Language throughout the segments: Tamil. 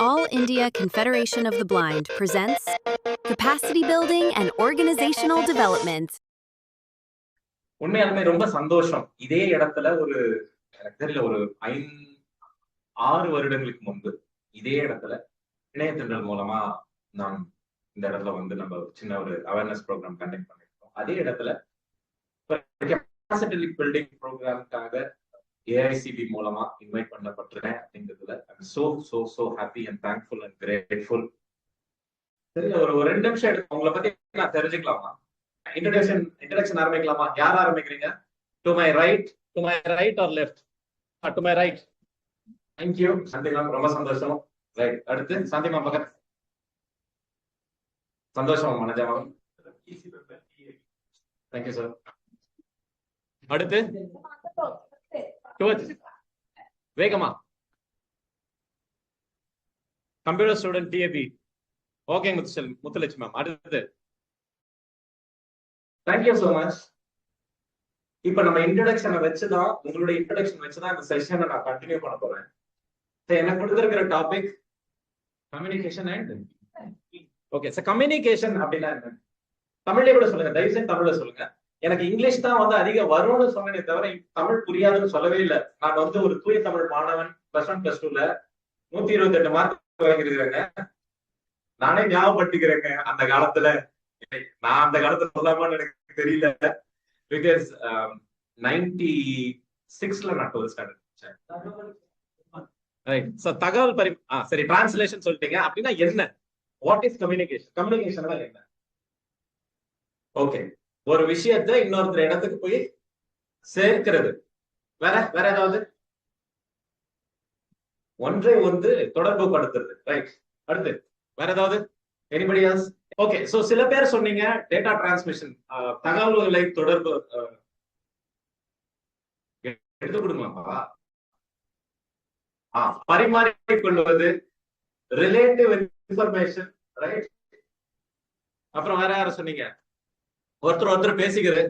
All India Confederation of the Blind presents Capacity Building and Organizational Development. உண்மையாலுமே ரொம்ப சந்தோஷம். இதே இடத்துல எனக்கு தெரியல, ஒரு 6 வருடங்களுக்கு முன்பு இதே இடத்துல இணையத்தின்றல் மூலமா நாம் இந்த இடத்துல நம்ம சின்ன ஒரு அவேர்னஸ் ப்ரோக்ராம் கண்டக்ட் பண்ணிருக்கோம். அதே இடத்துல கெப்பாசிட்டி பில்டிங் ப்ரோக்ராமுக்காக ஏஐசிபி மூலமா இன்வைட் பண்ணப்பட்டிருக்கேன் அப்படிங்கிறதுல so happy and thankful and grateful. சரி, ஒரு 2 நிமிஷம் எடுத்து உங்களை பத்தி நான் தெரிஞ்சுக்கலாமா? இன்ட்ரோடக்ஷன் ஆரம்பிக்கலாமா? யார் ஆரம்பிக்கிறீங்க? To my right or left? To my right. Thank you சாந்திமா, ரொம்ப சந்தோஷம். ரைட், அடுத்து சாந்திமா பக்கத். சந்தோஷம் மனஜாமா, தேங்க்யூ சார். அடுத்து வேகமா computer student DAP. Okay Muthulakshmi ma'am. அடுத்து தேங்க்யூ சோ மச். இப்ப நம்ம இன்ட்ரோடக்ஷனை வச்சுதான், உங்களுடைய இன்ட்ரோடக்ஷன் வச்சுதான் இந்த செஷனை நான் கண்டினியூ பண்ண போறேன். எனக்கு கொடுத்திருக்கிற topic communication and okay. Communication அப்படின்னா என்ன? தமிழ்ல கூட சொல்லுங்க, தயவு செஞ்சு தமிழ்ல சொல்லுங்க. எனக்கு இங்கிலீஷ் தான் அதிக வரும்னு சொன்னேனே தவிர தமிழ் புரியாதுன்னு சொல்லவே இல்லை. நான் ஒரு தூய தமிழ் மாணவன். +1 +2ல 128 மார்க் வாங்கிருக்கிறேங்க. நானே ஞாபகப்படுத்திக்கிறேங்க, அந்த காலத்துல நான் அந்த காலத்துல சொல்லாமான்னு எனக்கு தெரியல. பிகாஸ் 96ல நான் 12th ஸ்டாண்டர்ட் முடிச்சேன். தகவல் சரி, டிரான்ஸ்லேஷன் சொல்லிட்டீங்க. அப்படின்னா என்ன? What is communication? கம்யூனிகேஷன் என்ன? ஓகே, ஒரு விஷயத்தை இன்னொருத்தர் இடத்துக்கு போய் சேர்க்கிறது. வேற ஏதாவது? ஒன்றை தொடர்பு படுத்துறது. ரைட், அடுத்து வேற ஏதாவது? Anybody else? ஓகே, சோ சில பேர் சொன்னீங்க டேட்டா டிரான்ஸ்மிஷன், தகவல்களை தொடர்பு எடுத்து கொடுங்கப்பா. பரிமாறிக் கொள்வது, ரிலேட்டிவ் இன்ஃபர்மேஷன். ரைட், அப்புறம் வேற யாரும் சொன்னீங்க? ஒருத்தர் பேசிக்கிறது.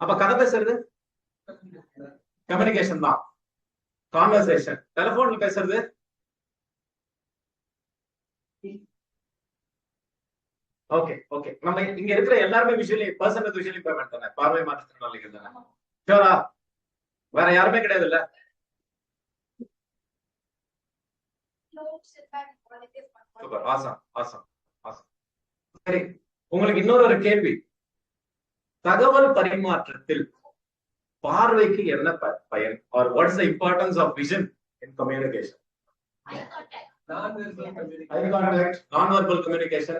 அப்ப கதை பேசுறது கம்யூனிகேஷன் தான். கான்வர்சேஷன். டெலிபோன்ல பேசுறது ஓகே. நம்ம இங்க இருக்கிற எல்லாருமே விஷுவலி இம்பேர்மென்ட் தானே, பார்வை மாற்றத்தினால தானே? ஷூரா? வேற யாருமே கிடையாது இல்ல? Super, awesome. சரி, உங்களுக்கு இன்னொரு கேள்வி. தகவல் பரிமாற்றத்தில் பார்வைக்கு என்ன பயன்? or what is the importance of vision in communication? Eye contact, non-verbal communication.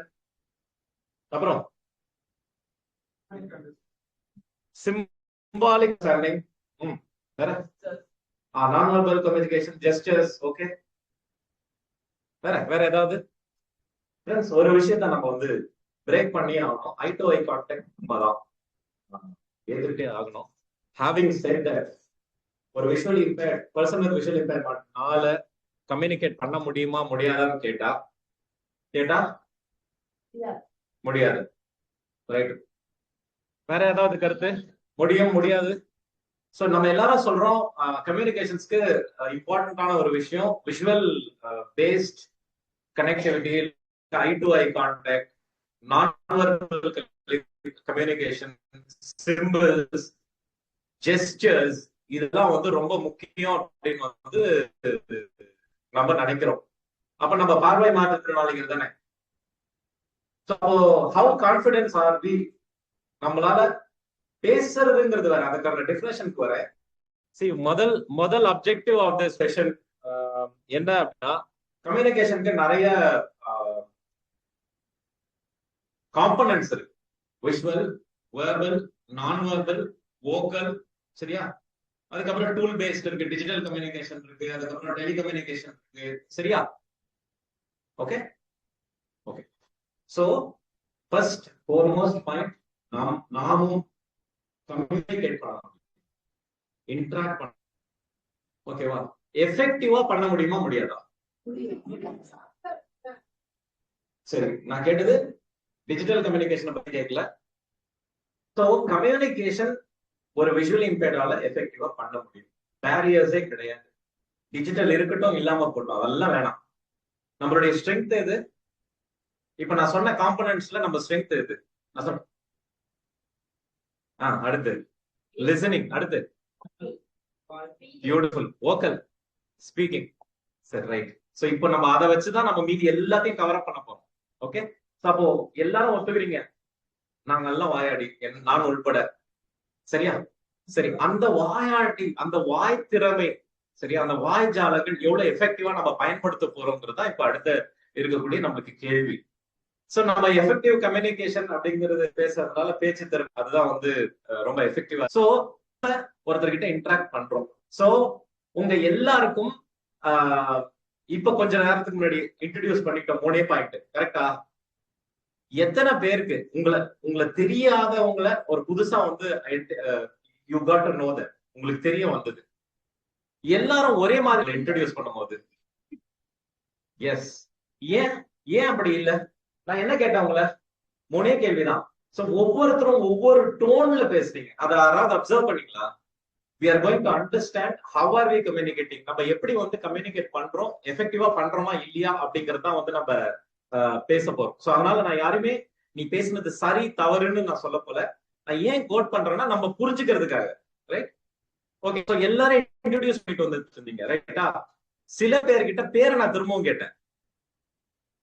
அப்புறம் symbolic learning. வேற? non-verbal communication, gestures. ஓகே, வேற ஏதாவது? ஃப்ரெண்ட்ஸ், ஒரு விஷயத்தை நம்ம பிரேக் பண்ணி ஆகணும். ஐ டு ஐ கான்டாக்ட் தான் ஏத்துக்கிட்டே ஆகணும். ஹேவிங் செட் தட், ஒரு visual impaired person with visual இம்பேர்மென்ட்னால கம்யூனிகேட் பண்ண முடியுமா முடியாதான்னு கேட்டா முடியாது. ரைட், வேற ஏதாவது கருத்து? முடியாது. சோ நம்ம எல்லாரும் சொல்றோம் கம்யூனிகேஷன்ஸ்க்கு இம்பார்ட்டன்டான ஒரு விஷயம் visual based connectivity, eye to eye contact, non-verbal communication, symbols, gestures. இதெல்லாம் ரொம்ப முக்கியம் அப்படின்னு நம்ம நினைக்கிறோம். அப்ப நம்ம பார்வை மாற்றத்தினாலிகள் தானே. So how confident are we? நம்மளால பேசுறதுங்கிறது வேற, அதுக்கான டெஃபினேஷனுக்கு வர. See, முதல் அப்ஜெக்டிவ் ஆஃப் தி செஷன் என்ன அப்படின்னா, கம்யூனிகேஷனுக்கு நிறைய காம்பனன்ட்ஸ் இருக்கு. Visual, verbal, nonverbal, vocal. சரியா? அதுக்கப்புறம் டூல் பேஸ்ட் இருக்கு, டிஜிட்டல் கம்யூனிகேஷன் இருக்கு, அதுக்கப்புறம் டெலிகம்யூனிகேஷன் இருக்கு. சரியா? Okay. So first foremost point, நாமும் கம்யூனிகேட் பண்ணலாம், இன்டராக்ட் பண்ணலாம். ஓகேவா? எஃபெக்டிவா பண்ண முடியுமா முடியாதா? சரி, நான் கேட்டது டிஜிட்டல் கம்யூனிகேஷன் பத்தி கேட்கல. சோ கம்யூனிகேஷன் ஒரு விஷுவல் இம்பேர்டால எஃபெக்டிவா பண்ண முடியும். பேரியர்ஸே கிடையாது. டிஜிட்டல் இருக்கட்டும், இல்லாம போட்டோம், அதெல்லாம் வேணாம். நம்மளுடைய ஸ்ட்ரென்த் எது? இப்ப நான் சொன்ன காம்பனன்ட்ஸ்ல நம்ம ஸ்ட்ரென்த் எது? நான் சொன்ன அடுத்து லிசனிங், அடுத்து பியூட்டிஃபுல் வோக்கல், ஸ்பீக்கிங். சரி, ரைட். சோ இப்போ நம்ம அதை வச்சுதான் நம்ம மீதி எல்லாத்தையும் கவர் அப் பண்ண போறோம். ஓகே, அப்போ எல்லாரும் ஒத்துக்கிறீங்க நாங்க எல்லாம் வாயாடி, நான் உள்பட, சரியா? சரி, அந்த வாயாடி, அந்த வாய் திறமை, சரி, அந்த வாய் ஜாலங்கள் எவ்வளவு எஃபெக்டிவா நம்ம பயன்படுத்த போறோம்ங்கிறதா இப்ப அடுத்த இருக்கக்கூடிய நம்மளுக்கு கேள்வி. சோ நம்ம எஃபெக்டிவ் கம்யூனிகேஷன் அப்படிங்கிறது பேசுறதுனால பேச்சு திறமை அதுதான் வந்து ரொம்ப எஃபெக்டிவா. சோ ஒருத்தர்கிட்ட இன்டராக்ட் பண்றோம். சோ உங்க எல்லாருக்கும் இப்ப கொஞ்ச நேரத்துக்கு முன்னாடி இன்ட்ரடியூஸ் பண்ணிட்டோம் 3 பாயிண்ட், கரெக்டா? எத்தனை பேருக்கு உங்களை தெரியாதவங்கள ஒரு புதுசா வந்து you got to know that, உங்களுக்கு தெரிய வந்தது? எல்லாரும் ஒரே மாதிரி இன்ட்ரடியூஸ் பண்ணும்போது எஸ். ஏன் ஏன் அப்படி இல்ல? நான் என்ன கேட்டேன் உங்களை? 3 கேள்விதான். சோ ஒவ்வொருத்தரும் ஒவ்வொரு டோன்ல பேசுறீங்க. அதை யாராவது அப்சர்வ் பண்ணீங்களா? we are going to understand how are we communicating, நம்ம எப்படி வந்து கம்யூனிகேட் பண்றோம், எஃபெக்டிவா பண்றோமா இல்லையா அப்படிங்கறத வந்து நம்ம பேச போறோம். சோ அதனால நான் யாருமே நீ பேசுனது சரி தவறுன்னு நான் சொல்ல போல. நான் ஏன் கோட் பண்றேன்னா நம்ம புரிஞ்சுக்கிறதுக்காக, ரைட்? ஓகே, சோ எல்லாரும் இன்ட்ரோடியூஸ் பண்ணிட்டு வந்துட்டு இருந்தீங்க, ரைட்டா? சில பேர்கிட்ட பேரை நான் திரும்பவும் கேட்டேன்.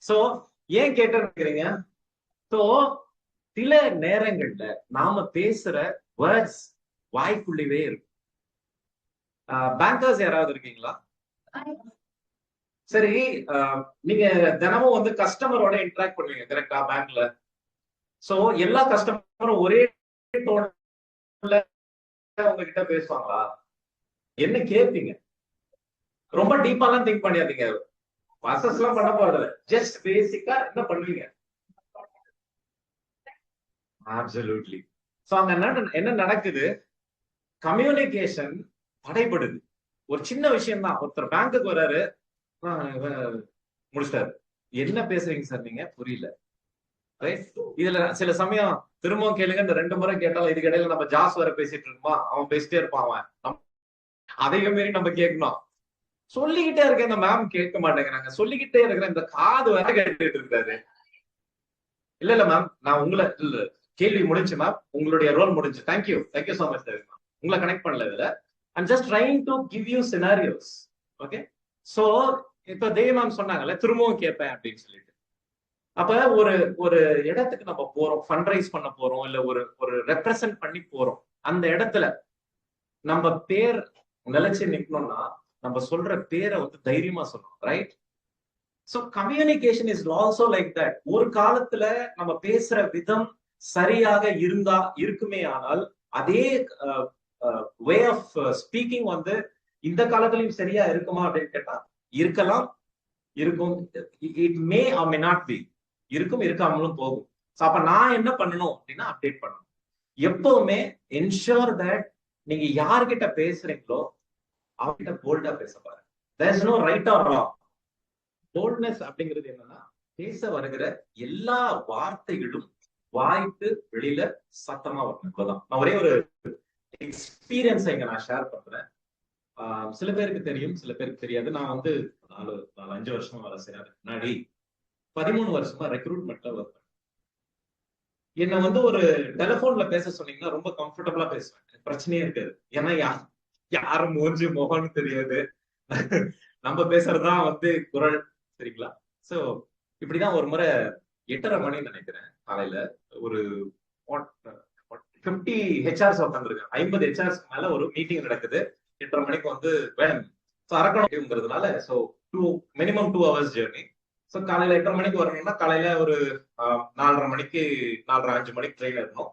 சோ ஏன் கேட்டேன்னு, சோ சில நேரங்கள்ல நாம பேசுற வேர்ட்ஸ் வாய்க்குள்ளவே இருக்கும். பேங்கர்ஸ் யாராவது இருக்கீங்களா? சரி, நீங்க தினமும் வந்து கஸ்டமரோட இன்டராக்ட் பண்ணுவீங்க, கரெக்டா? பேங்க்ல. சோ எல்லா கஸ்டமரும் ஒரே டோன்ல உங்ககிட்ட பேசுவாங்களா? என்ன கேட்பீங்க? ரொம்ப டீப்பாலாம் திங்க் பண்ணியாதீங்க, ப்ராசஸ் எல்லாம் பண்ண போறது, ஜஸ்ட் பேசிக்கா என்ன பண்ணுவீங்க? அப்சல்யூட்லி. சோ அங்க என்ன நடக்குது? கம்யூனிகேஷன் தடைபடுது. ஒரு சின்ன விஷயம் தான். ஒருத்தர் பேங்க்குக்கு வராரு, முடிச்சிட்டாரு. என்ன பேசுறீங்க சார் நீங்க? புரியல. இதுல சில சமயம் திரும்பவும் கேளுங்க, இந்த 2 முறை கேட்டாலும் இதுக்கு இடையில நம்ம ஜாஸ் வர பேசிட்டு இருக்கோமா, அவன் பேசிட்டே இருப்பான், அவன் அதையும் மீறி நம்ம கேட்கணும். சொல்லிக்கிட்டே இருக்கேன், இந்த மேம் கேட்க மாட்டேங்கிறாங்க, சொல்லிக்கிட்டே இருக்கிறேன், இந்த காது வர கேட்டுட்டு இருக்காரு. இல்ல மேம், நான் உங்களை இல்ல, கேள்வி முடிஞ்சு மேம், உங்களுடைய ரோல் முடிஞ்சு, தேங்க்யூ சோ மச் சார், உங்களை கனெக்ட் பண்ணல இதுல. I'm just trying to give you scenarios. Okay, so இப்ப தேவி மேம் சொன்னாங்கல்ல திரும்பவும் கேட்பேன் அப்படின்னு சொல்லிட்டு. அப்ப ஒரு இடத்துக்கு நம்ம போறோம், ஃபண்ட்ரைஸ் பண்ண போறோம், இல்ல ஒரு ரெப்ரசன்ட் பண்ணி போறோம். அந்த இடத்துல நம்ம பேர் நிலைச்சு நிக்கணும்னா நம்ம சொல்ற பேரை வந்து தைரியமா சொல்லணும், right? So communication is also like that. ஒரு காலத்துல நம்ம பேசுற விதம் சரியாக இருக்குமே ஆனால் அதே வே ஆஃப் ஸ்பீக்கிங் வந்து இந்த காலத்திலயும் சரியா இருக்குமா அப்படின்னு கேட்டா இருக்கலாம், இருக்கும். It may R may not be, இருக்கும், இருக்காமலும் போகும். அப்ப நான் என்ன பண்ணணும் அப்படின்னா அப்டேட் பண்ணணும். எப்பவுமே என்ஷூர் தட் நீங்க யார்கிட்ட பேசுறீங்களோ அவர்கிட்ட போல்டா பேச பாருங்க. There is no right or wrong. Boldness அப்படிங்கிறது என்னன்னா பேச வருகிற எல்லா வார்த்தைகளும் வாய்ப்பு வெளியில சத்தமா வரணும். இவ்வளவுதான். நான் ஒரே ஒரு எக்ஸ்பீரியன்ஸ் இங்க நான் ஷேர் பண்றேன். சில பேருக்கு தெரியும், சில பேருக்கு தெரியாது. நான் வந்து 4-5 வருஷமா வேலை செய்யறேன். முன்னாடி 13 வருஷமா ரெக்ரூட்மெண்ட்ல ஒர்க் பண்ணேன். என்ன வந்து ஒரு டெலிபோன்ல பேச சொன்னீங்கன்னா ரொம்ப கம்ஃபர்டபுளா பேசுவேன், பிரச்சனையே இருக்காது. ஏன்னா யாரும் மூஞ்சி முகம்னு தெரியாது, நம்ம பேசுறதுதான் வந்து குரல், சரிங்களா? சோ இப்படிதான் ஒரு முறை 8:30 மணி நினைக்கிறேன் காலையில ஒரு 50 ஹெச்ஆர்ஸ் உட்காந்துருக்காங்க, 50 ஹெச்ஆர்ஸ் மேல ஒரு மீட்டிங் நடக்குது. 8:30 மணிக்கு வந்து வேணும் அரக்கணுங்கிறதுனால, so minimum 2 hours journey. So காலையில 8:30 மணிக்கு வரணும்னா காலையில ஒரு 4:30 மணிக்கு 4:30-5 மணிக்கு ட்ரெயின் ஏறணும்.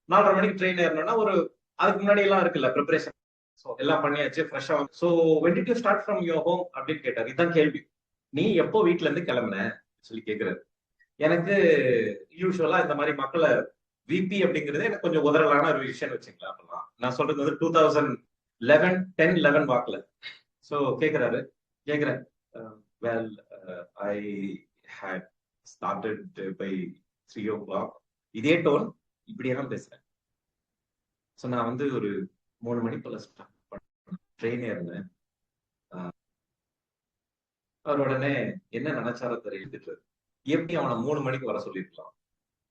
4:30 மணிக்கு ட்ரெயின் ஏறணும்னா ஒரு அதுக்கு முன்னாடி எல்லாம் இருக்குல்ல ப்ரிப்பரேஷன், சோ எல்லாம் பண்ணியாச்சு ஃப்ரெஷ்ஷா. So when did you start from your home அப்படின்னு கேட்டாரு. இதுதான் கேள்வி. நீ எப்போ வீட்டுல இருந்து கிளம்புன சொல்லி கேக்குறாரு. எனக்கு யூஸ்வலா இந்த மாதிரி மக்களை விபி அப்படிங்கிறது எனக்கு கொஞ்சம் உதறலான ஒரு விஷயம் வச்சுக்கலாம். அப்படிலாம் நான் சொல்றது வந்து 2011 வாக்குல. சோ கேக்குறேன் well I had started by 3 o'clock. இதே டோன் இப்படியெல்லாம் பேசுறேன். சோ நான் வந்து ஒரு 3 மணி போல ட்ரெயின் ஏறினேன். அவர் உடனே என்ன நினைச்சாரோ தெரியுது, எப்படி அவனை 3 மணிக்கு வர சொல்லிருக்கலாம்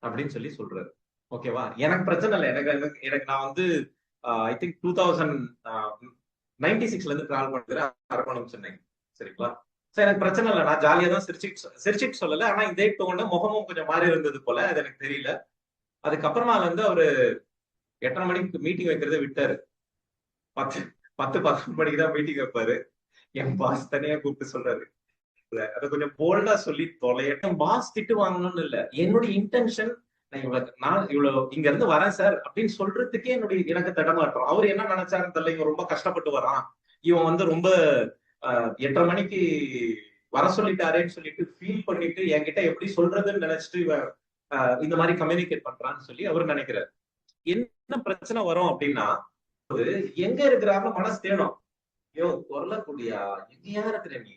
அப்படின்னு சொல்லி சொல்றாரு. ஓகேவா, எனக்கு பிரச்சனை இல்லை. எனக்கு நான் வந்து ஐ திங்க் 2096 இருந்து டிராவல் பண்ணுறேன் அரக்கோணம் சென்னை. சரிங்களா, சரி எனக்கு பிரச்சனை இல்லை, நான் ஜாலியா தான் சிரிச்சிட்டு சொல்லல. ஆனா இதே டோன்னு முகமும் கொஞ்சம் மாறி இருந்தது போல, அது எனக்கு தெரியல. அதுக்கப்புறமா வந்து அவரு 8:30 மணிக்கு மீட்டிங் வைக்கிறத விட்டாரு. 10-11 மணிக்கு தான் மீட்டிங் வைப்பாரு. என் பாஸ் தனியா கூப்பிட்டு சொல்றாரு, அதை கொஞ்சம் போல்டா சொல்லி தொலைய. என் பாஸ் திட்டு வாங்கணும்னு இல்ல, என்னுடைய இன்டென்ஷன் நான் இவ்வளவு இங்க இருந்து வரேன் சார் அப்படின்னு சொல்றதுக்கே எனக்கு தடமாட்டோம். அவர் என்ன நினைச்சாருன்னு தெரியல, இவன் ரொம்ப கஷ்டப்பட்டு வரான், இவன் வந்து ரொம்ப 8:30 மணிக்கு வர சொல்லிட்டாரேன்னு சொல்லிட்டு ஃபீல் பண்ணிட்டு என்கிட்ட எப்படி சொல்றதுன்னு நினைச்சிட்டு இவன் இந்த மாதிரி கம்யூனிகேட் பண்றான்னு சொல்லி அவர் நினைக்கிறாரு. என்ன பிரச்சனை வரும் அப்படின்னா, எங்க இருக்கிறாங்க மனசு தேடும். யோ கொரலக்கூடியா, எங்கயா இருக்கிற நீ,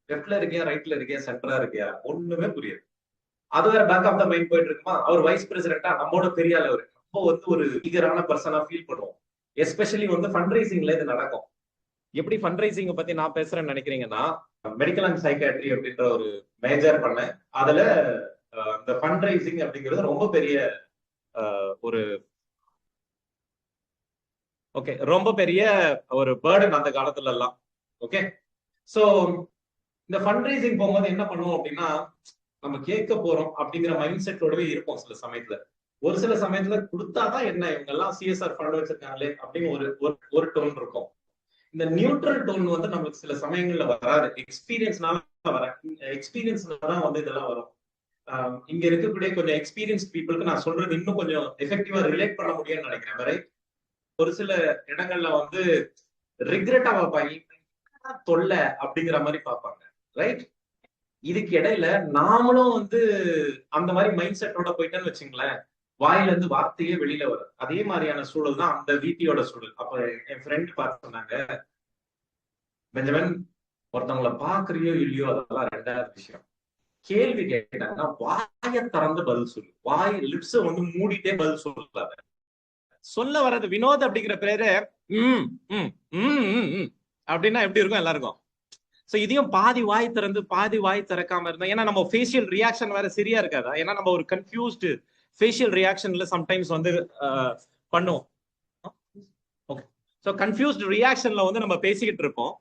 லெப்ட்ல இருக்கியா ரைட்ல இருக்கியா சென்டரா இருக்கியா, ஒண்ணுமே புரியாது. அது வேற பேக் ஆஃப் த மைண்ட் போயிட்டு இருக்குமா. அவர் வைஸ் பிரசிடென்டா நம்மோட பெரிய அளவு, நம்ம வந்து ஒரு ஈகரான பர்சனா ஃபீல் பண்ணுவோம். எஸ்பெஷலி வந்து ஃபண்ட் ரைசிங்ல இது நடக்கும். எப்படி ஃபண்ட் ரைசிங் பத்தி நான் பேசுறேன்னு நினைக்கிறீங்கன்னா, மெடிக்கல் அண்ட் சைக்காட்ரி அப்படின்ற ஒரு மேஜர் பண்ணேன். அதுல இந்த ஃபண்ட் ரைசிங் அப்படிங்கிறது ரொம்ப பெரிய ஒரு ரொம்ப பெரிய ஒரு பேர்டன் அந்த காலத்துல எல்லாம். ஓகே, சோ இந்த ஃபண்ட் ரைசிங் போகும்போது என்ன பண்ணுவோம் அப்படின்னா, நம்ம கேட்க போறோம் அப்படிங்கிற மைண்ட் செட்டோடவே இருப்போம். சில சமயத்துல, ஒரு சில சமயத்துல கொடுத்தாதான் என்ன இவங்க எல்லாம் சிஎஸ்ஆர் ஃபண்ட் வச்சிருக்காங்களே அப்படின்னு ஒரு டோன் இருக்கும். இந்த நியூட்ரல் டோன் வந்து நம்மளுக்கு சில சமயங்கள்ல வராது, எக்ஸ்பீரியன்ஸ்னாலதான் வந்து இதெல்லாம் வரும். இங்க இருக்கக்கூடிய கொஞ்சம் எக்ஸ்பீரியன்ஸ் பீப்புளுக்கு நான் சொல்றது இன்னும் கொஞ்சம் எஃபெக்டிவா ரிலேட் பண்ண முடியும்னு நினைக்கிறேன். வரை ஒரு சில இடங்கள்ல வந்து ரிக்ரெட்டா பார்ப்பாங்க, தொல்லை அப்படிங்கிற மாதிரி பார்ப்பாங்க. ரைட், இதுக்கு இடையில நாமளும் வந்து அந்த மாதிரி மைண்ட் செட்டோட போயிட்டேன்னு வச்சுங்களேன், வாயில இருந்து வார்த்தையே வெளியில வரும். அதே மாதிரியான சூழல் தான் அந்த வீட்டியோட சூழல். அப்ப என் ஃப்ரெண்ட் பார்த்து சொன்னாங்க, பெஞ்சமின், ஒருத்தவங்களை பாக்குறியோ இல்லையோ அதெல்லாம் 2வது விஷயம். கேள்வி கேட்டாங்கன்னா வாயை திறந்து பதில் சொல்லு. வாய் லிப்ஸ வந்து மூடிட்டே பதில் சொல்லாத. சொல்ல வர்றது வினோத் அப்படிங்கிற பேரு அப்படின்னா எப்படி இருக்கும் எல்லாருக்கும். சோ இதையும் பாதி வாய் திறந்து பாதி வாய் திறக்காம இருந்தா, ஏன்னா நம்ம ஃபேஷியல் ரியாக்ஷன் வேற சரியா இருக்காதா, ஏன்னா நம்ம ஒரு கன்ஃபியூஸ்டு ஃபேஷியல் ரியாக்ஷன்ல சம்டைம்ஸ் வந்து பண்ணுவோம். ஓகே, சோ கன்ஃபியூஸ்டு ரியாக்ஷன்ல வந்து நம்ம பேசிக்கிட்டு இருப்போம்.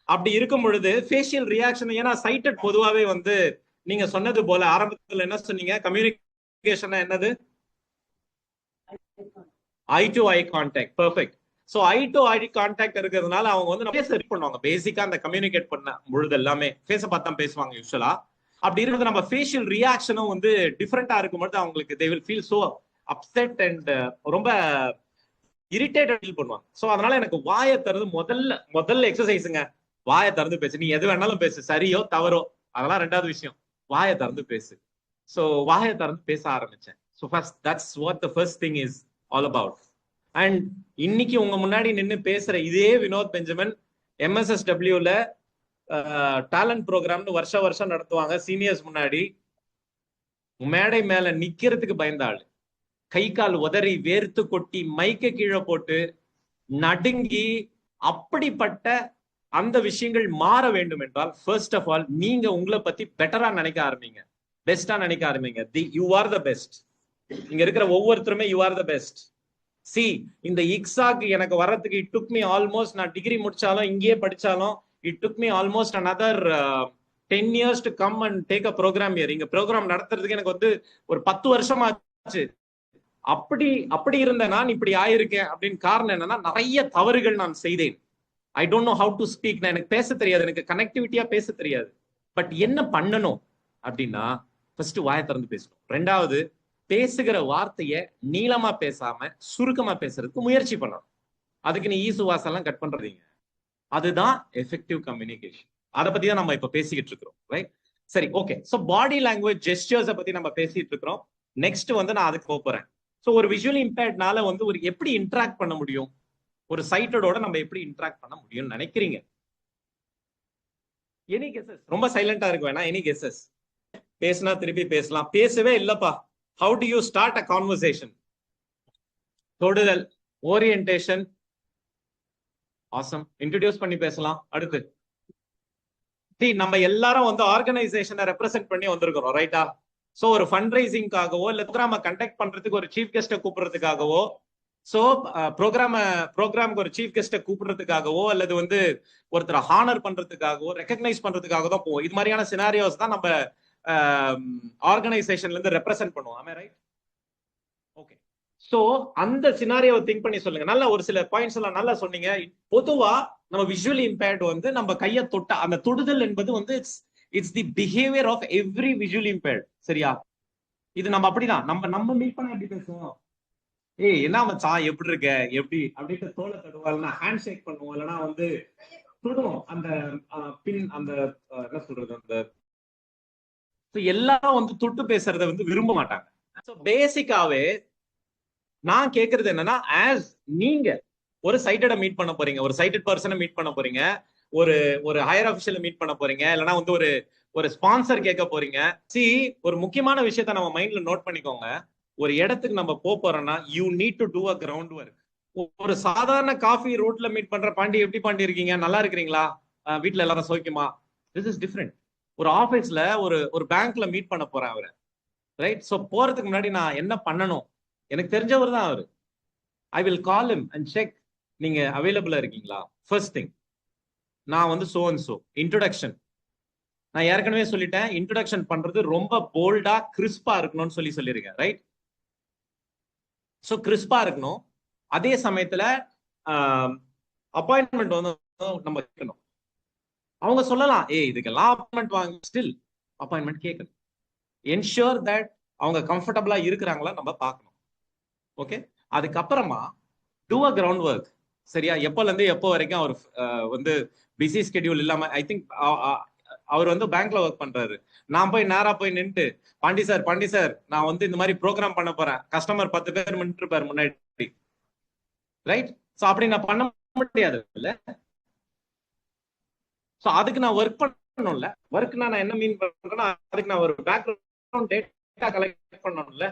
அப்படி இருக்கும் பொழுது ஃபேஷியல் ரியாக்ஷன், ஏன்னா சைட்டட் பொதுவாவே வந்து நீங்க சொன்னது போல ஆரம்பத்துல என்ன சொன்னீங்க, கம்யூனிகேஷன் என்னது, eye to eye contact. Perfect. So eye to eye contact இருக்கிறதுனால அவங்க வந்து ஃபேஸ் ரீட் பண்ணுவாங்க. பேசிக்கா அந்த கம்யூனிகேட் பண்ண பொழுது எல்லாமே ஃபேஸ பார்த்து தான் பேசுவாங்க யூசுவலா. அப்படி இருக்கிறது நம்ம ஃபேஷியல் ரியாக்ஷனும் வந்து டிஃபரெண்டா இருக்கும்போது அவங்களுக்கு they will feel so upset and ரொம்ப இரிட்டேட்டட் ஃபீல் பண்ணுவாங்க. சோ அதனால எனக்கு வாயை திறந்து முதல்ல எக்ஸசைஸுங்க, வாயை திறந்து பேசு. நீ எது வேணாலும் பேசு, சரியோ தவறோ அதெல்லாம் 2வது விஷயம், வாயை திறந்து பேசு. சோ வாயை திறந்து பேச ஆரம்பிச்சேன். So first that's what the first thing is all about. And இன்னைக்கு உங்க முன்னாடி நின்று பேசுற இதே வினோத் பெஞ்சமின் MSSWல டேலண்ட் ப்ரோக்ராம்னு வருஷம் நடத்துவாங்க சீனியர்ஸ் முன்னாடி. மேடை மேல நிக்கிறதுக்கு பயந்தாள், கை கால் உதறி வேர்த்து கொட்டி மைக்க கீழே போட்டு நடுங்கி, அப்படிப்பட்ட அந்த விஷயங்கள் மாற வேண்டும் என்றால் ஃபர்ஸ்ட் ஆஃப் ஆல் நீங்க உங்களை பத்தி பெட்டரா நினைக்க ஆரம்பிங்க, பெஸ்டா நினைக்க ஆரம்பிங்க. You are the best. இங்க இருக்கிற ஒவ்வொருத்தருமே you are the best. C, இந்த இக்ஸாக்கு எனக்கு வர்றதுக்கு இட் டுக் மீ ஆல்மோஸ்ட், நான் டிகிரி முடிச்சாலும் இங்கேயே படிச்சாலும் it took me almost another 10 years to come and take a program here. இங்க ப்ரோக்ராம் நடத்துறதுக்கு எனக்கு வந்து ஒரு 10 வருஷம் ஆச்சு. அப்படி இருந்த நான் இப்படி ஆயிருக்கேன் அப்படின்னு காரணம் என்னன்னா, நிறைய தவறுகள் நான் செய்தேன். I don't know how to speak. நான் எனக்கு பேச தெரியாது, எனக்கு கனெக்டிவிட்டியா பேச தெரியாது. பட் என்ன பண்ணணும் அப்படின்னா, ஃபர்ஸ்ட் வாயை திறந்து பேசணும். 2வது, பேசுகிற வார்த்தைய நீளமா பேசாம சுருக்கமா பேசுறதுக்கு முயற்சி பண்ணணும். அதுக்கு நீ ஈசுவாசெல்லாம் கட் பண்றீங்க, அதுதான் எஃபெக்டிவ் கம்யூனிகேஷன். அதை பத்தி தான் நம்ம இப்ப பேசிக்கிட்டு இருக்கிறோம். ரைட், சரி, okay. So body language gestures பத்தி நம்ம பேசிட்டு இருக்கிறோம். நெக்ஸ்ட் வந்து நான் அதுக்கு போறேன். சோ ஒரு விஷுவல் இம்பேர்ட்னால வந்து ஒரு எப்படி இன்டராக்ட் பண்ண முடியும், ஒரு சைட்டடோட நம்ம எப்படி இன்டராக்ட் பண்ண முடியும்னு நினைக்கிறீங்க? Any guesses? ரொம்ப சைலண்டா இருக்கு வேணா. Any guesses? பேசினா திருப்பி பேசலாம். பேசவே இல்லப்பா, how do you start a conversation? தொடுதல், ஓரியன்டேஷன், ஆசம். இன்ட்ரோடியூஸ் பண்ணி பேசலாம். அடுத்து நம்ம எல்லாரும் வந்து ஆர்கனைசேஷனை ரெப்ரசென்ட் பண்ணி வந்திருக்கிறோம், ரைட்டா? சோ ஒரு ஃபண்ட் ரைசிங்காகவோ இல்ல ப்ரோக்ராம கண்டக்ட் பண்றதுக்கு ஒரு சீஃப் கெஸ்ட கூப்பிடுறதுக்காகவோ, சோ ப்ரோக்ராமுக்கு ஒரு சீஃப் கெஸ்ட கூப்பிடுறதுக்காகவோ அல்லது வந்து ஒருத்தரை ஹானர் பண்றதுக்காகவோ ரெகக்னைஸ் பண்றதுக்காக தான் போவோம். இது மாதிரியான சினாரியோஸ் தான் நம்ம ஆர்கனைசேஷன்ல இருந்து ரெப்ரசென்ட் பண்ணுவோம், ரைட்? ஓகே, சோ அந்த சினாரியோவை திங்க் பண்ணி சொல்லுங்க. நல்ல ஒரு சில பாயிண்ட்ஸ் எல்லாம் நல்லா சொன்னீங்க. பொதுவா நம்ம விஷுவலி இம்பேர்ட் வந்து நம்ம கையை தொட்ட அந்த தொடுதல் என்பது வந்து it's the behaviour of every visually impaired, சரியா? இது நம்ம அப்படிதான் நம்ம மீட் பண்ண எப்படி பேசுவோம்? ஏய் என்ன மச்சான், எப்படி இருக்க, எப்படி அப்படின்ட்டு தோலை தடுவோம், இல்லைன்னா ஹேண்ட் ஷேக் பண்ணுவோம், இல்லைன்னா வந்து தொடுவோம் அந்த பின் அந்த என்ன சொல்றது அந்த எல்லாரும் வந்து தொட்டு பேசுறத வந்து விரும்ப மாட்டாங்க. பேசிக்காவே நான் கேக்குறது என்னன்னா, ஆஸ் நீங்க ஒரு சைட்டட மீட் பண்ண போறீங்க, ஒரு சைட்டட் பர்சனை மீட் பண்ண போறீங்க, ஒரு ஹையர் ஆஃபீஷியலை மீட் பண்ண போறீங்க, இல்லைன்னா வந்து ஒரு ஸ்பான்சர் கேட்க போறீங்க. ஒரு முக்கியமான விஷயத்த நம்ம மைண்ட்ல நோட் பண்ணிக்கோங்க. ஒரு இடத்துக்கு நம்ம போறோம்னா you need to do a ground work. ஒரு சாதாரண காஃபி ரோட்ல மீட் பண்ற பாண்டி, எப்படி பாண்டி இருக்கீங்க, நல்லா இருக்கிறீங்களா, வீட்டுல எல்லாரும் சௌக்கியமா, திஸ் இஸ் டிஃபரெண்ட். ஒரு ஆபீஸ்ல ஒரு பேங்க்ல மீட் பண்ண போறேன் அவரை, ரைட்? சோ போறதுக்கு முன்னாடி நான் என்ன பண்ணணும், எனக்கு தெரிஞ்சவர் தான் அவரு. I will call him and check, நீங்க அவைலபிளா இருக்கீங்களா? ஃபர்ஸ்ட் திங் நான் வந்து சோ அண்ட் சோ இன்ட்ரோடக்ஷன். நான் ஏற்கனவே சொல்லிட்டேன், இன்ட்ரோடக்ஷன் பண்றது ரொம்ப போல்டா கிறிஸ்பா இருக்கணும்னு சொல்லியிருக்கேன், ரைட்? சோ கிறிஸ்பா இருக்கணும். அதே சமயத்துல அப்பாயின்மெண்ட் வந்து நம்ம கேட்கணும். அவங்க சொல்லலாம், இதுக்கெல்லாம் அப்பாயின்மெண்ட் வாங்க, ஸ்டில் அப்பாயின்மெண்ட் கேட்கணும். என்ஷூர் தட் அவங்க கம்ஃபர்டபுளா இருக்கிறாங்களா நம்ம பார்க்கணும். ஓகே, அதுக்கப்புறமா டூ அ கிரவுண்ட் ஒர்க், சரியா? எப்போல இருந்து எப்போ வரைக்கும் அவர் வந்து பிஸி ஸ்கெடியூல் இல்லாம, ஐ திங்க் அவர் வந்து பேங்க்ல ஒர்க் பண்றாரு. நான் போய் நேரா போய் நின்று, பாண்டி சார் நான் வந்து இந்த மாதிரி ப்ரோக்ராம் பண்ண போறேன், கஸ்டமர் 10 பேர் நின்று இருப்பாரு முன்னாடி, ரைட்? சோ அப்படி நான் பண்ண முடியாது இல்ல. சோ அதுக்கு நான் ஒர்க் பண்ணணும்ல. ஒர்க்னா நான் என்ன மீன் பண்றேன்னா, அதுக்கு நான் ஒரு பேக்ரவுண்ட் டேட்டா கலெக்ட் பண்ணணும்ல.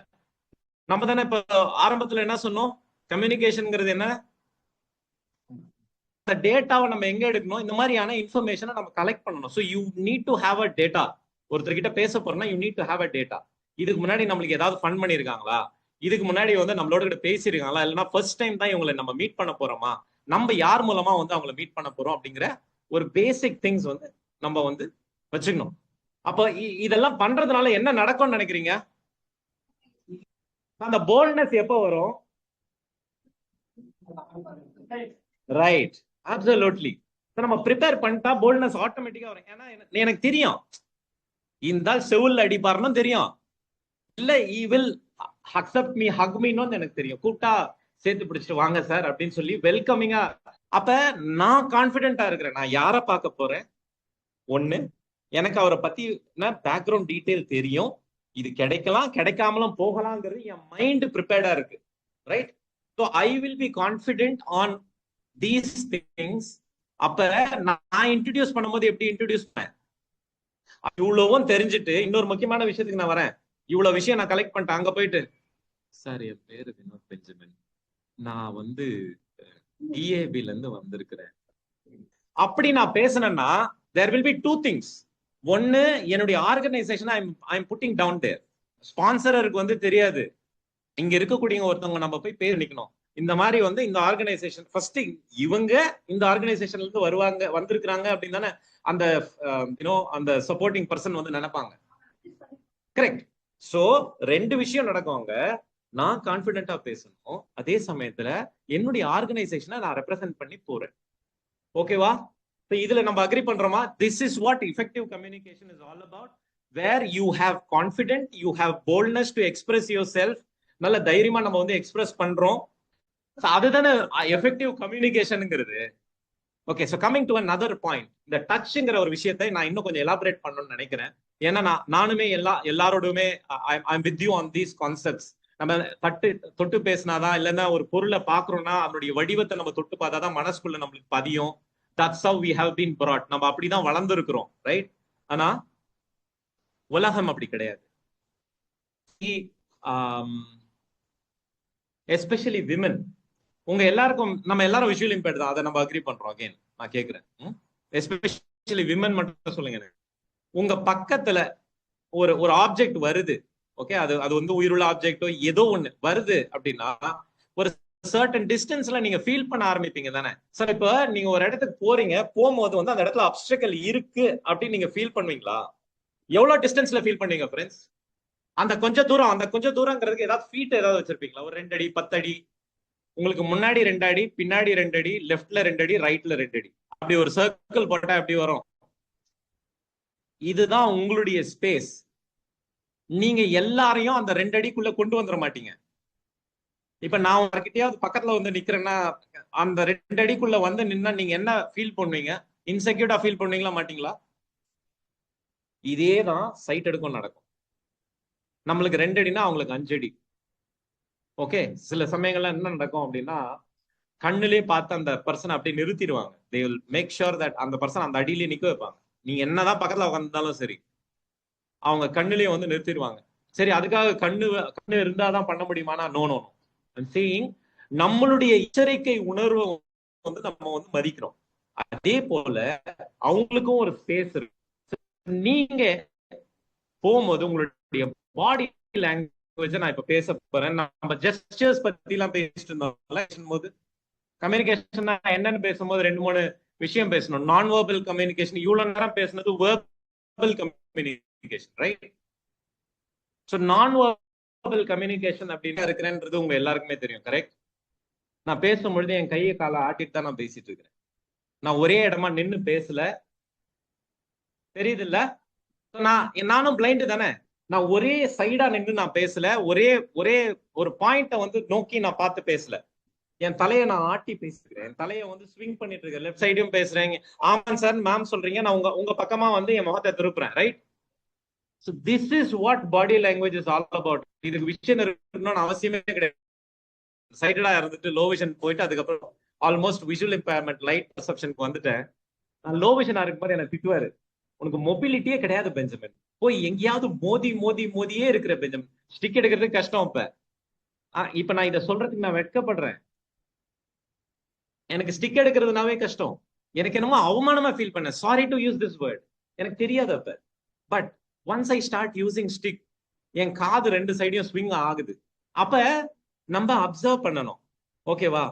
நம்ம தானே இப்ப ஆரம்பத்துல என்ன சொன்னோம், கம்யூனிகேஷன்ங்கிறது என்ன? அந்த டேட்டாவை நம்ம எங்க எடுக்கணும், இந்த மாதிரியான இன்ஃபர்மேஷனை நம்ம கலெக்ட் பண்ணணும். So you need to have a data. ஒருத்தர்கிட்ட பேச போறோம்னா you need to have a data. இதுக்கு முன்னாடி நம்மளுக்கு ஏதாவது ஃபன் பண்ணிருக்காங்களா, இதுக்கு முன்னாடி வந்து நம்மளோட கிட்ட பேசியிருக்காங்களா, இல்லைன்னா ஃபர்ஸ்ட் டைம் தான் இவங்களை நம்ம மீட் பண்ண போறோமா, நம்ம யார் மூலமா வந்து அவங்களை மீட் பண்ண போறோம் அப்படிங்கிற ஒரு பேசிக் திங்ஸ் வந்து நம்ம வந்து வச்சுக்கணும். அப்போ இதெல்லாம் பண்றதுனால என்ன நடக்கும்னு நினைக்கிறீங்க? அந்த போல்ட்னஸ் எப்போ வரும்? Right, absolutely. நம்ம ப்ரிப்பேர் பண்ணிட்டா போல்ட்னஸ் ஆட்டோமேட்டிக்கா வரும். ஏன்னா எனக்கு தெரியும், இந்த செவுல்ல அடிப்பாருன்னு தெரியும், இல்ல he will accept me, hug மீன்னு எனக்கு தெரியும். கூப்பிட்டா சேர்த்து பிடிச்சிட்டு வாங்க சார் அப்படின்னு சொல்லி வெல்கமிங்கா. அப்ப நான் கான்பிடென்டா இருக்கிறேன். நான் யார பார்க்க போறேன், ஒண்ணு எனக்கு அவரை பத்தி பேக்ரவுண்ட் டீடைல் தெரியும், இது கிடைக்கலாம் கிடைக்காமலும் போகலாங்கிறது என் மைண்ட் ப்ரிப்பேர்டா இருக்கு, right? So I will be confident on these things. அப்ப நான் இன்ட்ரோடியூஸ் பண்ணும்போது எப்படி இன்ட்ரோடியூஸ் பண்ணேன், இவ்வளவும் தெரிஞ்சுட்டு இன்னொரு முக்கியமான விஷயத்துக்கு நான் வரேன். இவ்வளவு விஷயம் நான் கலெக்ட் பண்ணிட்டேன். அங்க போயிட்டு, சார் என் பேரு வினோத் பெஞ்சமின், நான் வந்து டிஏபில இருந்து வந்திருக்கிறேன் அப்படி நான் பேசினேன்னா there will be two things. ஒன்னு, என்னுடைய organisation I am putting down there. ஸ்பான்சருக்கு வந்து தெரியாது, இங்க இருக்கக்கூடிய ஒருத்தவங்க நம்ம போய் பேர் நிக்கணும். இந்த மாதிரி வந்து இந்த ஆர்கனைசேஷன் ஃபர்ஸ்ட் இவங்க இந்த ஆர்கனைசேஷன்ல இருந்து வந்திருக்கிறாங்க அப்படின்னு தானே அந்த அந்த சப்போர்ட்டிங் பர்சன் வந்து நினைப்பாங்க, கரெக்ட்? சோ ரெண்டு விஷயம் நடக்குவாங்க. நான் கான்பிடென்டா பேசணும், அதே சமயத்துல என்னுடைய ஆர்கனைசேஷனை நான் ரெப்ரசென்ட் பண்ணி போறேன். ஓகேவா? இதுல நம்ம அக்ரி பண்றோமா? This is what effective communication is all about, where you have confident, you have boldness to express yourself. நல்ல தைரியமா நம்ம வந்து எக்ஸ்பிரஸ் பண்றோம். அதுதானே எஃபெக்டிவ் கம்யூனிகேஷன்ங்கிறது. Okay, so coming to another point, இந்த டச்ங்கிற ஒரு விஷயத்தை நான் இன்னும் கொஞ்சம் எலாபரேட் பண்ணணும்னு நினைக்கிறேன். ஏன்னா நானுமே எல்லாரோடுமே I am with you on these concepts. நம்ம தொட்டு பேசினாதான், இல்லைன்னா ஒரு பொருளை பாக்குறோம்னா அதனுடைய வடிவத்தை நம்ம தொட்டு பார்த்தாதான் மனசுக்குள்ள நம்மளுக்கு பதியும். That's how we have been brought. நம்ம அப்படிதான் வளர்ந்துருக்கிறோம், ரைட்? ஆனா உலகம் அப்படி கிடையாது. எஸ்பெஷலி விமன், உங்க எல்லாருக்கும் நம்ம எல்லாரும் விஷுவல் இம்பேர்ட் தான், அதை நம்ம அக்ரி பண்றோம். அகைன் நான் கேட்கிறேன், எஸ்பெஷலி எஸ்பெஷலி விமன் மட்டும் சொல்லுங்க எனக்கு. உங்க பக்கத்துல ஒரு ஒரு ஆப்ஜெக்ட் வருது, ஓகே, அது அது வந்து உயிருள்ள ஆப்ஜெக்டோ ஏதோ ஒண்ணு வருது அப்படின்னா ஒரு சர்டன் டிஸ்டன்ஸ்ல நீங்க ஃபீல் பண்ண ஆரம்பிப்பீங்க தானே சார்? இப்ப நீங்க ஒரு இடத்துக்கு போறீங்க, போகும்போது வந்து அந்த இடத்துல அப்ஸ்ட்ரக்கல் இருக்கு அப்படின்னு நீங்க ஃபீல் பண்ணுவீங்களா? எவ்வளவு டிஸ்டன்ஸ்ல ஃபீல் பண்ணீங்க ஃப்ரெண்ட்ஸ்? அந்த கொஞ்ச தூரங்கிறதுக்கு ஏதாவது ஃபீட் ஏதாவது வச்சிருப்பீங்களா? ஒரு 2 அடி 10 அடி, உங்களுக்கு முன்னாடி 2 அடி, பின்னாடி 2 அடி, லெஃப்ட்ல 2 அடி, ரைட்ல 2 அடி, அப்படி ஒரு சர்க்கிள் போட்டா எப்படி வரும்? இதுதான் உங்களுடைய ஸ்பேஸ். நீங்க எல்லாரையும் அந்த 2 அடிக்குள்ள கொண்டு வந்துட மாட்டீங்க. இப்ப நான் உங்ககிட்டயாவது பக்கத்துல வந்து நிக்கிறேன்னா அந்த 2 அடிக்குள்ள வந்து நின்னா நீங்க என்ன ஃபீல் பண்ணுவீங்க? இன்செக்யூர்டா ஃபீல் பண்ணுவீங்களா மாட்டீங்களா? இதேதான் சைட் எடுக்கும் நடக்கும். நம்மளுக்கு 2 அடினா அவங்களுக்கு 5 அடி. ஓகே, சில சமயங்கள்ல என்ன நடக்கும் அப்படின்னா கண்ணுலயே பார்த்து அந்த பர்சன் அப்படியே நிறுத்திடுவாங்க. they will make sure that அந்த பர்சன் அந்த அடியிலேயே நிக்க வைப்பாங்க. நீங்க என்னதான் பக்கத்துல உட்கார்ந்தாலும் சரி, அவங்க கண்ணுலயே வந்து நிறுத்திடுவாங்க. சரி, அதுக்காக கண்ணு இருந்தாதான் பண்ண முடியுமானா நோ நோ நோ. சீயிங் நம்மளுடைய எச்சரிக்கை உணர்வை வந்து நம்ம வந்து மதிக்கிறோம். அதே போல அவங்களுக்கும் ஒரு ஸ்பேஸ் இருக்கு. நீங்க போகும்போது உங்களுடைய பாடி லாங்குவேஜ் நான் இப்ப பேச போறேன். நம்ம ஜெஸ்டர்ஸ் பத்தி எல்லாம் பேசிட்டு இருந்தோம் போது கம்யூனிகேஷன் என்னன்னு பேசும்போது 2-3 விஷயம் பேசணும். நான் வெர்பல் கம்யூனிகேஷன் இவ்வளவு நேரம் பேசுனது வெர்பல் கம்யூனிகேஷன், ரைட்? சோ நான் வெர்பல் கம்யூனிகேஷன் அப்படின்னு இருக்கிறேன்றது உங்க எல்லாருக்குமே தெரியும், கரெக்ட்? நான் பேசும்பொழுது என் கையை காலை ஆட்டிட்டு தான் நான் பேசிட்டு இருக்கிறேன். நான் ஒரே இடமா நின்னு பேசல, தெரியுது இல்ல? நானும் பிளைண்ட் தானே. நான் ஒரே சைடா நின்று நான் பேசல, ஒரே ஒரு பாயிண்ட வந்து நோக்கி நான் பார்த்து பேசல. என் தலையை நான் ஆட்டி பேசுகிறேன், என் தலையை வந்து ஸ்விங் பண்ணிட்டு இருக்கேன், லெஃப்ட் சைடும் பேசுறேன். ஆமாம் சார் மேம் சொல்றீங்க, நான் உங்க பக்கமா வந்து என் முகத்தை திருப்புறேன், right? So this is what body language is all about. இதுக்கு விஷன் இருக்கணும்னு அவசியமே கிடையாது. சைடடா இருந்துட்டு லோ விஷன் போயிட்டு அதுக்கப்புறம் ஆல்மோஸ்ட் விஷுவல் இம்பேர்மெண்ட் லைட் பர்செப்ஷனுக்கு வந்துட்டேன். நான் லோ விஷனா இருக்கும்போது எனக்கு திட்டுவாரு, உனக்கு மொபிலிட்டியே கிடையாது பெஞ்சமின், போய் எங்கேயாவது மோதியே இருக்கிற பெஞ்சமின், ஸ்டிக் எடுக்கிறது கஷ்டம். இப்ப நான் இதை சொல்றதுக்கு நான் வெட்கப்படுறேன். எனக்கு ஸ்டிக் எடுக்கிறதுனாவே கஷ்டம். எனக்கு என்னமோ அவமானமா ஃபீல் பண்ணேன். Sorry to use this word, எனக்கு தெரியாது அப்ப. But once I start using stick, என் காது 2 சைடையும் ஸ்விங் ஆகுது. அப்ப நம்ம அப்சர்வ் பண்ணணும், ஓகேவா?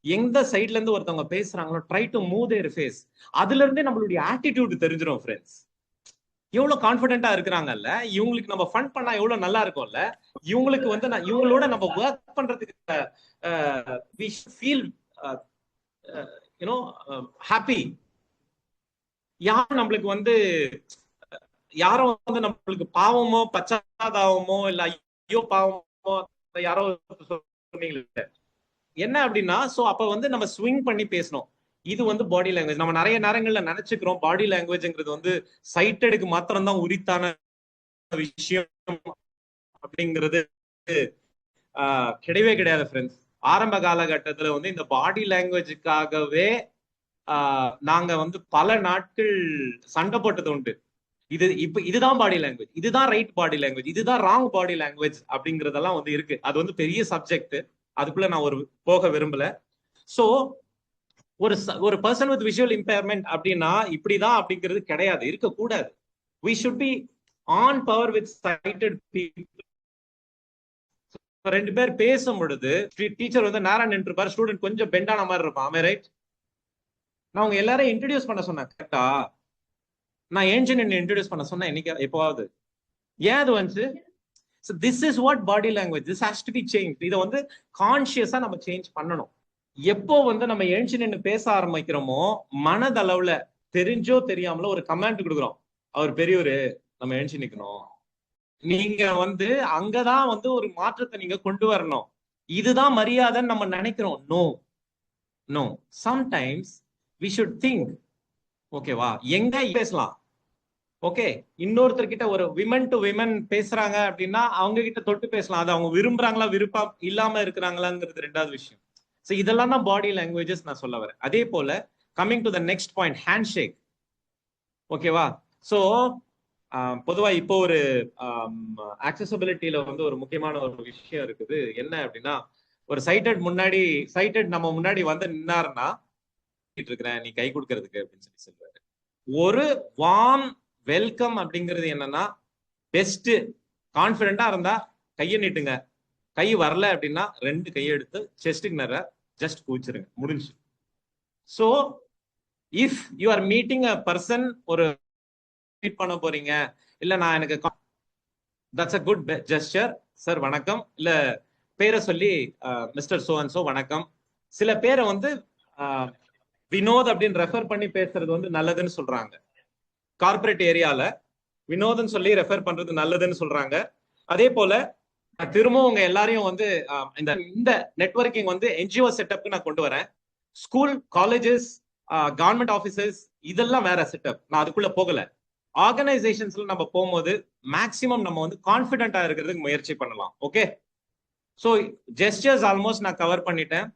எந்த சைட்ல இருந்து ஒருத்தவங்க பேசுறாங்களோ try to move their face. அதுல இருந்தே நம்மளுடைய ஆட்டிடியூட் தெரிஞ்சிடும் ஃப்ரெண்ட்ஸ். எவ்வளவு கான்பிடென்டா இருக்கிறாங்கல்ல, இவங்களுக்கு நம்ம ஃபன் பண்ணா எவ்வளவு நல்லா இருக்கும்ல. இவங்களுக்கு வந்து இவங்களோட நம்ம ஒர்க் பண்றதுக்கு we feel ஹாப்பி. யாரும் நம்மளுக்கு வந்து யாரும் வந்து நம்மளுக்கு பாவமோ பச்சாதாபமோ இல்ல ஐயோ பாவமோ யாரோ சொன்னீங்க என்ன அப்படின்னா, சோ அப்ப வந்து நம்ம ஸ்விங் பண்ணி பேசணும். இது வந்து பாடி லாங்குவேஜ். நம்ம நிறைய நேரங்கள்ல நினைச்சுக்கிறோம் பாடி லாங்குவேஜ்ங்கிறது வந்து சைட்டடுக்கு மாத்திரம் தான் உரித்தான விஷயம் அப்படிங்கிறது கிடையவே கிடையாது ஃப்ரெண்ட்ஸ். ஆரம்ப காலகட்டத்துல வந்து இந்த பாடி லாங்குவேஜுக்காகவே நாங்க வந்து பல நாட்கள் சண்டை போட்டது உண்டு. இதுதான் பாடி லாங்குவேஜ், இதுதான் ரைட் பாடி லாங்குவேஜ், இதுதான் ராங் பாடி லாங்குவேஜ் அப்படிங்கறதெல்லாம் வந்து இருக்கு. அது வந்து பெரிய சப்ஜெக்ட், அதுக்குள்ள நான் போக விரும்பல. சோ ஒரு பர்சன் வித் விஷுவல் இம்பேர்மெண்ட் அப்படின்னா இப்படிதான் அப்படிங்கிறது கிடையாது, இருக்கக்கூடாது. we should be on par with sighted people. 2 பேர் பேசும் பொழுது டீச்சர் வந்து நேரா நின்றுப்பார், ஸ்டூடெண்ட் கொஞ்சம் பெண்டான மாதிரி இருப்பான், ஆமே ரைட்? நான் உங்க எல்லாரையும் இன்ட்ரடியூஸ் பண்ண சொன்னேன், கரெக்டா? நான் ஏன்ஜின் இன்ட்ரடியூஸ் பண்ண சொன்னேன் என்னைக்கு எப்போவாவது? ஏன் அது வந்து this is what body language, this has to be change. இதை வந்து கான்சியஸா நம்ம சேஞ்ச் பண்ணணும். எப்போ வந்து நம்ம ஏன்ஜின் பேச ஆரம்பிக்கிறோமோ மனதளவுல தெரிஞ்சோ தெரியாமலோ ஒரு கமாண்ட் கொடுக்குறோம், அவர் பெரியவரு, நம்ம ஏன்ஜி நிக்கணும். நீங்க வந்து அங்கதான் வந்து ஒரு மாற்றத்தை நீங்க கொண்டு வரணும். இதுதான் மரியாதைன்னு நம்ம நினைக்கிறோம். No no, sometimes we should think, ஓகேவா? எங்க பேசலாம், ஓகே? இன்னொருத்தர்கிட்ட ஒரு விமன் டு விமன் பேசுறாங்க அப்படின்னா அவங்க கிட்ட தொட்டு பேசலாம். அது அவங்க விரும்புறாங்களா விருப்பம் இல்லாம இருக்கிறாங்களாங்கிறது 2வது விஷயம். சோ இதெல்லாம் தான் பாடி லாங்குவேஜஸ் நான் சொல்ல வரேன். அதே போல coming to the next point, handshake, ஓகேவா? சோ பொதுவா இப்போ ஒரு ஆக்சசிபிலிட்டியில வந்து ஒரு முக்கியமான ஒரு விஷயம் இருக்குது. என்ன அப்படின்னா, ஒரு சைட்டட் நம்ம முன்னாடி வந்து நின்னாருன்னா இருக்கிறேன், நீ கை கொடுக்கறதுக்கு அப்படின்னு சொல்லுவாரு. ஒரு வார்ம் வெல்கம் அப்படிங்கிறது என்னன்னா, பெஸ்ட் கான்பிடண்டா இருந்தா கையை நீட்டுங்க, கை வரல அப்படின்னா 2 கையை எடுத்து செஸ்டுக்கு நேர ஜஸ்ட் கூச்சிருங்க, முடிஞ்சு. So if you are meeting a person, ஒரு மீட் பண்ண போறீங்க, இல்ல நான் எனக்கு that's a good gesture, sir வணக்கம், இல்ல பேரை சொல்லி மிஸ்டர் சோ அண்ட் சோ வணக்கம். சில பேரை வந்து வினோத் அப்படின்னு ரெஃபர் பண்ணி பேசுறது வந்து நல்லதுன்னு சொல்றாங்க. கார்பரேட் ஏரியால வினோத்னு சொல்லி ரெஃபர் பண்றது நல்லதுன்னு சொல்றாங்க. அதே போல திரும்பவும் உங்க எல்லாரையும் வந்து இந்த நெட்வொர்க்கிங் வந்து என்ஜிஓ செட்டப்க்கு நான் கொண்டு வரேன். ஸ்கூல், காலேஜஸ், கவர்மெண்ட் ஆபீசஸ் இதெல்லாம் வேற செட்டப், நான் அதுக்குள்ள போகல. ஆர்கனைசேஷன்ஸ்ல நம்ம போகும்போது மேக்சிமம் நம்ம வந்து கான்பிடென்டா இருக்கிறதுக்கு முயற்சி பண்ணலாம். ஓகே, சோ ஜெஸ்டர்ஸ் ஆல்மோஸ்ட் நான் கவர் பண்ணிட்டேன்.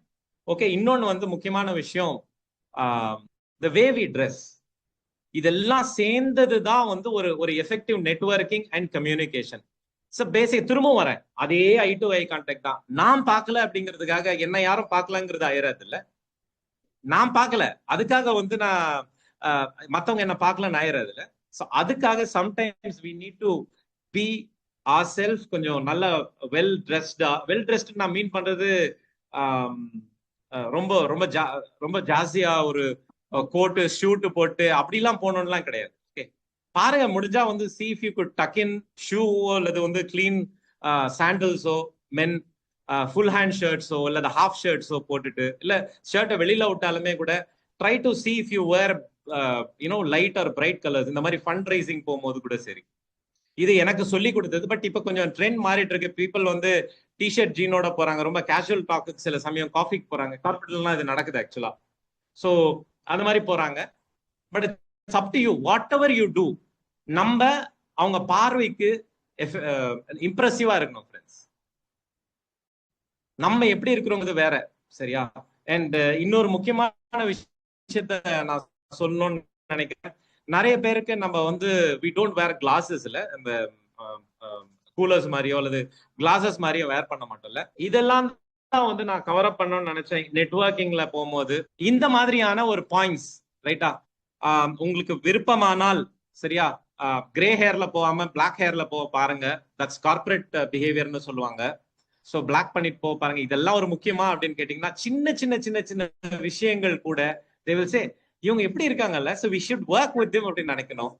ஓகே, இன்னொன்னு வந்து முக்கியமான விஷயம், the way we dress, இதெல்லாம் சேர்ந்ததுதான் வந்து ஒரு effective networking and communication. So basic திரும்பவும் வரேன், அதே ஐ டு ஐ கான்டாக்ட் தான். நான் பார்க்கல அப்படிங்கிறதுக்காக என்ன யாரும் பார்க்கலங்கிறது ஆயிராது இல்ல, நான் பார்க்கல அதுக்காக வந்து நான் மத்தவங்க என்ன பார்க்கலன்னு ஆயிராது இல்ல. சோ அதுக்காக sometimes we need to be ourselves, கொஞ்சம் நல்ல வெல் ட்ரெஸ்ட் நான் மீன் பண்றது ரொம்ப ரொம்ப ரொம்ப ஜாஸ்தியா ஒரு கோட்டு ஷூட்டு போட்டு அப்படிலாம் போகணும்லாம் கிடையாது. ஓகே, பாருங்க முடிஞ்சா வந்து see if you could tuck in ஷூவோ அல்லது வந்து கிளீன் சாண்டல்ஸோ, மென் ஃபுல் ஹேண்ட் ஷர்ட்ஸோ இல்ல ஹாஃப் ஷர்ட்ஸோ போட்டுட்டு, இல்ல ஷர்ட்டை வெளியில விட்டாலுமே கூட try to see if you wear light or bright colours. இந்த மாதிரி ஃபண்ட் ரைசிங் போகும்போது கூட சரி, இது எனக்கு சொல்லி கொடுத்தது. பட் இப்ப கொஞ்சம் ட்ரெண்ட் மாறிட்டு இருக்கு. பீப்புள் வந்து டிஷர்ட் ஜீனோட போறாங்க, ரொம்ப கேஷுவல் டாக்கு, சில சமயம் காஃபிக்கு போறாங்க. கார்பரேட்லாம் இது நடக்குது ஆக்சுவலா. சோ அந்த மாதிரி போறாங்க. But it's up to you, whatever you do, நம்ம அவங்க பார்வைக்கு இம்ப்ரெசிவா இருக்கணும் ஃப்ரெண்ட்ஸ். நம்ம எப்படி இருக்கிறோங்கிறது வேற, சரியா? அண்ட் இன்னொரு முக்கியமான விஷயத்த நான் சொல்லணும்னு நினைக்கிறேன். நிறைய பேருக்கு நம்ம வந்து we don't wear glasses இல்ல, இந்த கூலர்ஸ் மாதிரியோ அல்லது கிளாஸஸ் மாதிரியோ வேர் பண்ண மாட்டோம்ல. இதெல்லாம் தான் வந்து நான் கவர் அப் பண்ணணும்னு நினைச்சேன் நெட்வொர்க்கிங்ல போகும்போது. இந்த மாதிரியான ஒரு பாயிண்ட்ஸ், ரைட்டா? உங்களுக்கு விருப்பமானால், சரியா, கிரே ஹேர்ல போகாம பிளாக் ஹேர்ல போக பாருங்க. தட்ஸ் கார்பரேட் பிஹேவியர்னு சொல்லுவாங்க. ஸோ பிளாக் பண்ணிட்டு போக பாருங்க. இதெல்லாம் ஒரு முக்கியமா அப்படின்னு கேட்டீங்கன்னா, சின்ன சின்ன சின்ன சின்ன விஷயங்கள் கூட they will say இவங்க எப்படி இருக்காங்கல்ல, so we should work with them அப்படின்னு நினைக்கணும்.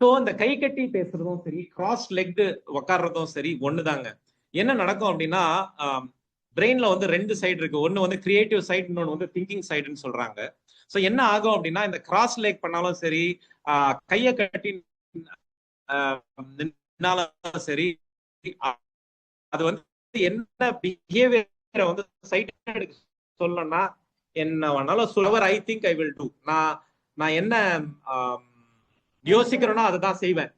ஸோ இந்த கை கட்டி பேசுறதும் சரி, கிராஸ் லெக் உக்காடுறதும் சரி ஒண்ணுதாங்க. என்ன நடக்கும் அப்படின்னா, பிரெயின்ல வந்து 2 சைடு இருக்கு. ஒன்னு வந்து கிரியேட்டிவ் சைடு, இன்னொன்னு வந்து திங்கிங் சைடுன்னு சொல்றாங்க. ஸோ என்ன ஆகும் அப்படின்னா, இந்த கிராஸ் லெக் பண்ணாலும் சரி, கையை கட்டி நின்னாலும் சரி, அது வந்து என்ன பிஹேவியரை வந்து சைட் எடுக்க சொல்லணும்னா, என்ன வேணாலும் சொல்லுவார், I think I will do, நான் என்ன யோசிக்கிறேனோ அதை தான் செய்வேன்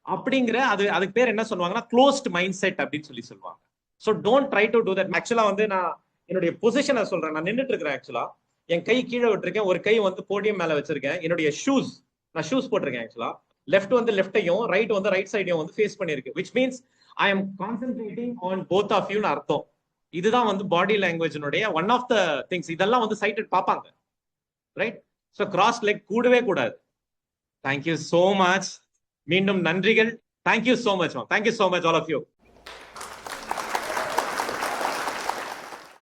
அப்படிங்கிற, அதுக்கு பேர் என்ன சொல்லுவாங்கன்னா க்ளோஸ்ட் மைண்ட் செட் அப்படின்னு சொல்லுவாங்க. So don't try to do that. ஆக்சுவலா வந்து நான் என்னுடைய பொசிஷனை சொல்றேன். நான் நின்றுட்டு இருக்கிறேன். ஆக்சுவலா என் கை கீழே விட்டுருக்கேன், ஒரு கை வந்து போடியம் மேல வச்சிருக்கேன். என்னுடைய நான் ஷூஸ் போட்டிருக்கேன். ஆக்சுவலா லெஃப்ட் வந்து லெஃப்டையும் ரைட் வந்து ரைட் சைடையும் வந்து ஃபேஸ் பண்ணிருக்கு. Which means I am concentrating on both of யூன்னு அர்த்தம். இதுதான் வந்து பாடி லாங்குவேஜினுடைய ஒன் ஆஃப் த திங்ஸ். இதெல்லாம் வந்து சைட்டட் பார்ப்பாங்க, ரைட்? ஸோ கிராஸ் லெக் கூடவே கூடாது. Thank you so much. மீண்டும் நன்றிகள். Thank you so much. Thank you so much all of you.